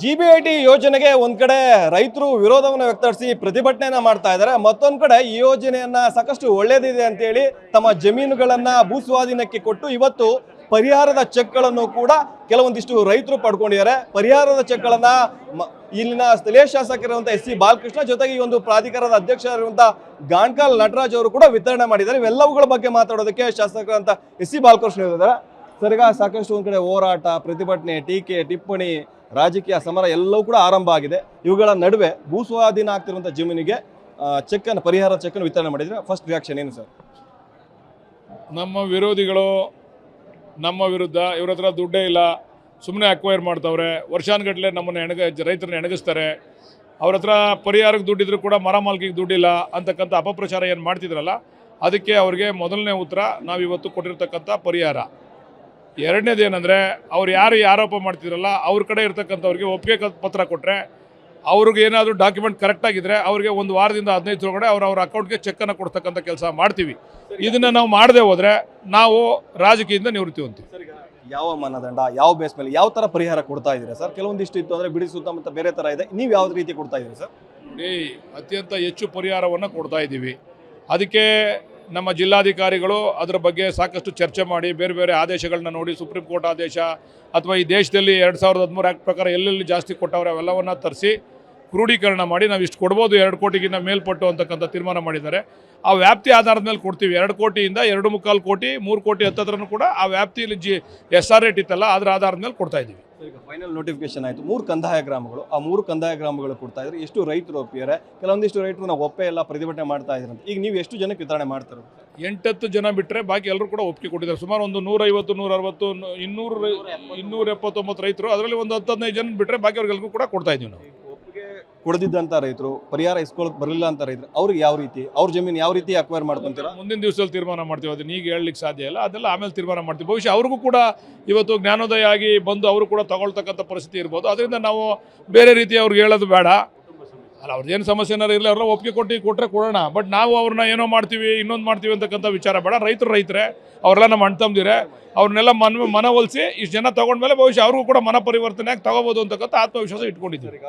ಜಿಬಿಐಟಿ ಯೋಜನೆಗೆ ಒಂದ್ ಕಡೆ ರೈತರು ವಿರೋಧವನ್ನು ವ್ಯಕ್ತಪಡಿಸಿ ಪ್ರತಿಭಟನೆಯನ್ನ ಮಾಡ್ತಾ ಇದ್ದಾರೆ. ಮತ್ತೊಂದ್ ಕಡೆ ಈ ಯೋಜನೆಯನ್ನ ಸಾಕಷ್ಟು ಒಳ್ಳೇದಿದೆ ಅಂತ ಹೇಳಿ ತಮ್ಮ ಜಮೀನುಗಳನ್ನ ಭೂಸ್ವಾಧೀನಕ್ಕೆ ಕೊಟ್ಟು ಇವತ್ತು ಪರಿಹಾರದ ಚೆಕ್ಗಳನ್ನು ಕೂಡ ಕೆಲವೊಂದಿಷ್ಟು ರೈತರು ಪಡ್ಕೊಂಡಿದ್ದಾರೆ. ಪರಿಹಾರದ ಚೆಕ್ಗಳನ್ನ ಇಲ್ಲಿನ ಸ್ಥಳೀಯ ಶಾಸಕರಿರುವಂತಹ ಎಸ್ ಸಿ ಬಾಲಕೃಷ್ಣ ಜೊತೆಗೆ ಈ ಒಂದು ಪ್ರಾಧಿಕಾರದ ಅಧ್ಯಕ್ಷರಾಗಿರುವಂತಹ ಗಾಣ್ಕಾಲ್ ನಟರಾಜ್ ಅವರು ಕೂಡ ವಿತರಣೆ ಮಾಡಿದ್ದಾರೆ. ಇವೆಲ್ಲವುಗಳ ಬಗ್ಗೆ ಮಾತಾಡೋದಕ್ಕೆ ಶಾಸಕರಂತ ಎಸ್ ಸಿ ಬಾಲಕೃಷ್ಣ ಇದ್ದಾರೆ. ಸರ್, ಈಗ ಸಾಕಷ್ಟು ಒಂದ್ ಕಡೆ ಹೋರಾಟ, ಪ್ರತಿಭಟನೆ, ಟೀಕೆ, ಟಿಪ್ಪಣಿ, ರಾಜಕೀಯ ಸಮರ ಎಲ್ಲವೂ ಕೂಡ ಆರಂಭ ಆಗಿದೆ. ಇವುಗಳ ನಡುವೆ ಭೂಸ್ವಾಧೀನ ಆಗ್ತಿರುವಂತಹ ಜಮೀನಿಗೆ ಪರಿಹಾರ ಚೆಕ್ ಅನ್ನು ವಿತರಣೆ ಮಾಡಿದ್ರೆ ಫಸ್ಟ್ ರಿಯಾಕ್ಷನ್ ಏನು ಸರ್? ನಮ್ಮ ವಿರೋಧಿಗಳು ನಮ್ಮ ವಿರುದ್ಧ ಇವ್ರ ಹತ್ರ ದುಡ್ಡೇ ಇಲ್ಲ, ಸುಮ್ಮನೆ ಅಕ್ವೈರ್ ಮಾಡ್ತವ್ರೆ, ವರ್ಷಾನುಗಟ್ಟಲೆ ನಮ್ಮನ್ನು ರೈತರನ್ನ ಎಣಗಿಸ್ತಾರೆ, ಅವ್ರ ಹತ್ರ ಪರಿಹಾರಕ್ಕೆ ದುಡ್ಡಿದ್ರು ಕೂಡ ಮರ ಮಾಲ್ಕಿಗೆ ದುಡ್ಡಿಲ್ಲ ಅಂತಕ್ಕಂಥ ಅಪಪ್ರಚಾರ ಏನು ಮಾಡ್ತಿದ್ರಲ್ಲ, ಅದಕ್ಕೆ ಅವ್ರಿಗೆ ಮೊದಲನೇ ಉತ್ತರ ನಾವಿವತ್ತು ಕೊಟ್ಟಿರ್ತಕ್ಕಂಥ ಪರಿಹಾರ. ಎರಡನೇದು ಏನಂದರೆ, ಅವ್ರು ಯಾರು ಆರೋಪ ಮಾಡ್ತಿದ್ರಲ್ಲ ಅವ್ರ ಕಡೆ ಇರ್ತಕ್ಕಂಥವ್ರಿಗೆ ಒಪ್ಪಿಗೆ ಪತ್ರ ಕೊಟ್ಟರೆ, ಅವ್ರಿಗೆ ಏನಾದರೂ ಡಾಕ್ಯುಮೆಂಟ್ ಕರೆಕ್ಟಾಗಿದ್ದರೆ ಅವ್ರಿಗೆ ಒಂದು ವಾರದಿಂದ 15 ಒಳಗಡೆ ಅವ್ರ ಅಕೌಂಟ್ಗೆ ಚೆಕ್ಕನ್ನು ಕೊಡ್ತಕ್ಕಂಥ ಕೆಲಸ ಮಾಡ್ತೀವಿ. ಇದನ್ನು ನಾವು ಮಾಡದೆ ಹೋದರೆ ನಾವು ರಾಜಕೀಯದಿಂದ ನಿವೃತ್ತಿ ಹೊಂತೀವಿ. ಯಾವ ಮಾನದಂಡ, ಯಾವ ಬೇಸ್ ಮೇಲೆ ಯಾವ ಥರ ಪರಿಹಾರ ಕೊಡ್ತಾ ಇದ್ದೀರಾ ಸರ್? ಕೆಲವೊಂದಿಷ್ಟು ಇತ್ತು ಅಂದರೆ ಬಿಡಿ ಸುತ್ತಮುತ್ತ ಬೇರೆ ಥರ ಇದೆ, ನೀವು ಯಾವ ರೀತಿ ಕೊಡ್ತಾ ಇದ್ದೀರಿ ಸರ್? ನೋಡಿ, ಅತ್ಯಂತ ಹೆಚ್ಚು ಪರಿಹಾರವನ್ನು ಕೊಡ್ತಾ ಇದ್ದೀವಿ. ಅದಕ್ಕೆ ನಮ್ಮ ಜಿಲ್ಲಾಧಿಕಾರಿಗಳು ಅದರ ಬಗ್ಗೆ ಸಾಕಷ್ಟು ಚರ್ಚೆ ಮಾಡಿ ಬೇರೆ ಬೇರೆ ಆದೇಶಗಳನ್ನ ನೋಡಿ, ಸುಪ್ರೀಂ ಕೋರ್ಟ್ ಆದೇಶ ಅಥವಾ ಈ ದೇಶದಲ್ಲಿ 2013 ಆ್ಯಕ್ಟ್ ಪ್ರಕಾರ ಎಲ್ಲೆಲ್ಲಿ ಜಾಸ್ತಿ ಕೊಟ್ಟವ್ರೆ ಅವೆಲ್ಲವನ್ನು ತರಿಸಿ ಕ್ರೋಢೀಕರಣ ಮಾಡಿ ನಾವು ಇಷ್ಟು ಕೊಡ್ಬೋದು, 2 ಕೋಟಿಗಿಂತ ಮೇಲ್ಪಟ್ಟು ಅಂತಕ್ಕಂಥ ತೀರ್ಮಾನ ಮಾಡಿದ್ದಾರೆ. ಆ ವ್ಯಾಪ್ತಿ ಆಧಾರದ ಮೇಲೆ ಕೊಡ್ತೀವಿ. 2 ಕೋಟಿಯಿಂದ 2.25 ಕೋಟಿ 3 ಕೋಟಿ ಹತ್ತತ್ರನೂ ಕೂಡ ಆ ವ್ಯಾಪ್ತಿಯಲ್ಲಿ SR ರೇಟ್ ಇತ್ತಲ್ಲ ಅದರ ಆಧಾರದ ಮೇಲೆ ಕೊಡ್ತಾ ಇದ್ದೀವಿ. ಈಗ ಫೈನಲ್ ನೋಟಿಫಿಕೇಶನ್ ಆಯಿತು, 3 ಕಂದಾಯ ಗ್ರಾಮಗಳು, ಆ 3 ಕಂದಾಯ ಗ್ರಾಮಗಳು ಕೊಡ್ತಾ ಇದ್ದಾರೆ. ಎಷ್ಟು ರೈತರು ಒಪ್ಪಿದ್ದಾರೆ? ಕೆಲವೊಂದಿಷ್ಟು ರೈತರು ನಾವು ಒಪ್ಪೇ ಎಲ್ಲ ಪ್ರತಿಭಟನೆ ಮಾಡ್ತಾ ಇದ್ದಾರೆ. ಈಗ ನೀವು ಎಷ್ಟು ಜನಕ್ಕೆ ವಿತರಣೆ ಮಾಡ್ತಾರೆ? 8-10 ಜನ ಬಿಟ್ಟರೆ ಬಾಕಿ ಎಲ್ಲರೂ ಕೂಡ ಒಪ್ಪಿಗೆ ಕೊಟ್ಟಿದ್ದಾರೆ. ಸುಮಾರು ಒಂದು 150, 160, 279 ರೈತರು, ಅದರಲ್ಲಿ ಒಂದು 10-15 ಜನ ಬಿಟ್ಟರೆ ಬಾಕಿ ಅವ್ರಿಗೆಲ್ಲರಿಗೂ ಕೂಡ ಕೊಡ್ತಾ ಇದ್ದೀವಿ. ನಾವು ಒಪ್ಪಿಗೆ ಕೊಡದಿದ್ದಂಥ ರೈತರು, ಪರಿಹಾರ ಇಸ್ಕೊಳ್ಳೋಕೆ ಬರಲಿಲ್ಲ ಅಂತ ರೈತರು, ಅವ್ರಿಗೆ ಯಾವ ರೀತಿ ಅವ್ರ ಜಮೀನು ಯಾವ ರೀತಿ ಅಕ್ವೈರ್ ಮಾಡ್ಕೊಂತೀರಾ? ಮುಂದಿನ ದಿವಸದಲ್ಲಿ ತೀರ್ಮಾನ ಮಾಡ್ತೀವಿ. ಅದನ್ನ ಈಗ ಹೇಳಲಿಕ್ಕೆ ಸಾಧ್ಯ ಇಲ್ಲ, ಅದೆಲ್ಲ ಆಮೇಲೆ ತೀರ್ಮಾನ ಮಾಡ್ತೀವಿ. ಬಹುಶಃ ಅವ್ರಿಗೂ ಕೂಡ ಇವತ್ತು ಜ್ಞಾನೋದಯ ಆಗಿ ಬಂದು ಅವರು ಕೂಡ ತಗೊಳ್ತಕ್ಕಂಥ ಪರಿಸ್ಥಿತಿ ಇರ್ಬೋದು. ಅದರಿಂದ ನಾವು ಬೇರೆ ರೀತಿ ಅವ್ರಿಗೆ ಹೇಳೋದು ಬೇಡ. ಅಲ್ಲ, ಅವ್ರದ್ದೇನು ಸಮಸ್ಯೆ ಏನಾರು ಇರಲಿ, ಅವ್ರನ್ನ ಒಪ್ಪಿಗೆ ಕೊಟ್ಟರೆ ಕೊಡೋಣ. ಬಟ್ ನಾವು ಅವ್ರನ್ನ ಏನೋ ಮಾಡ್ತೀವಿ, ಇನ್ನೊಂದು ಮಾಡ್ತೀವಿ ಅಂತಕ್ಕಂಥ ವಿಚಾರ ಬೇಡ. ರೈತರೇ ಅವರೆಲ್ಲ ನಮ್ಮ ಅಣ್ಣ ತಮ್ಮದಿರೆ, ಅವ್ರನ್ನೆಲ್ಲ ಮನವೊಲಿಸಿ ಇಷ್ಟು ಜನ ತಗೊಂಡ್ಮೇಲೆ ಬಹುಶಃ ಅವ್ರಿಗೂ ಕೂಡ ಮನ ಪರಿವರ್ತನೆ ಆಗಿ ತಗೋಬೋದು ಅಂತಕ್ಕಂಥ ಆತ್ಮವಿಶ್ವಾಸ ಇಟ್ಕೊಂಡಿದ್ದೀವಿ.